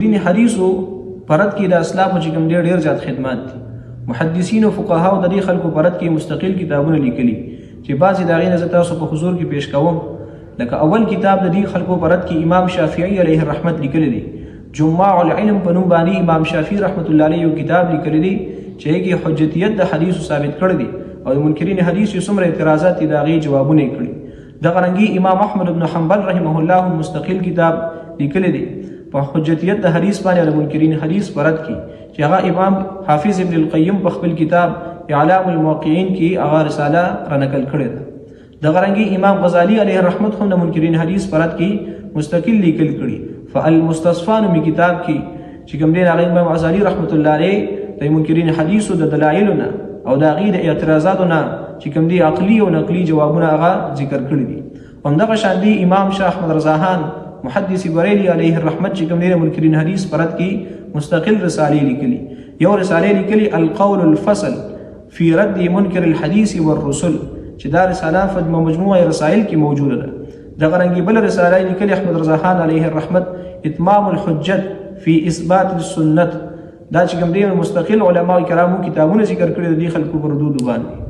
دین حدیثو پرد کې د اسلام چې کوم ډېر زیات خدمات دي. محدثین او فقها او د دې خلکو پرد کې مستقل کتابونه لیکلي چې بعضې د هغې نه زه تاسو په حضور کې پیش کوم. لکه اول کتاب د دې خلکو پرد کې امام شافعي علیه الرحمت لیکلی دی. جماع العلم په نوم باندې امام شافعي رحمت الله علیه یو کتاب لیکلی دی چې هغې حجتیت د حدیثو ثابت کړی دی او د منکرین حدیث یو څومره اعتراضات دي د هغې جوابونه یې کړي. دغه رنګې امام احمد بن حنبل رحمه الله مستقل کتاب لیکلی دی په حجتیت د حدیث باندې د منکرین حدیث پرد کې چې هغه امام حافظ ابن القیم په خپل کتاب اعلام الموقعین کې هغه رساله رانقل کړې ده. دغه رنګې امام غزالی علیه الرحمت هم د منکرین حدیث پرد کې مستقل لیکل کړي. فالمستصفا نومي کتاب کې چې کوم دی هغه امام غزالی رحمت الله علیه د منکرین حدیثو د دلایلو نه او د هغې د اعتراضاتو نه چې کوم دی عقلي او نقلي جوابونه هغه ذکر کړي دي. همدغه شان دی امام شاه احمد رضاخان محدث بریلی علیه الرحمت چې کوم دی منکرین حدیث پرد کې مستقل رسالې لیکلي. یو رسالې لیکلي القول الفصل فی رد منکر الحدیث والرسل چې دا رساله په مجموعه رسائل کې موجوده ده. دغه رنګې بله رساله لیکلي احمد رضاخان علیه الرحمت اتمام الحجت فی اثبات السنت. دا چې کوم دی مستقل علماء کرامو کتابونه ذکر کړي د دې خلکو په ردودو باندې.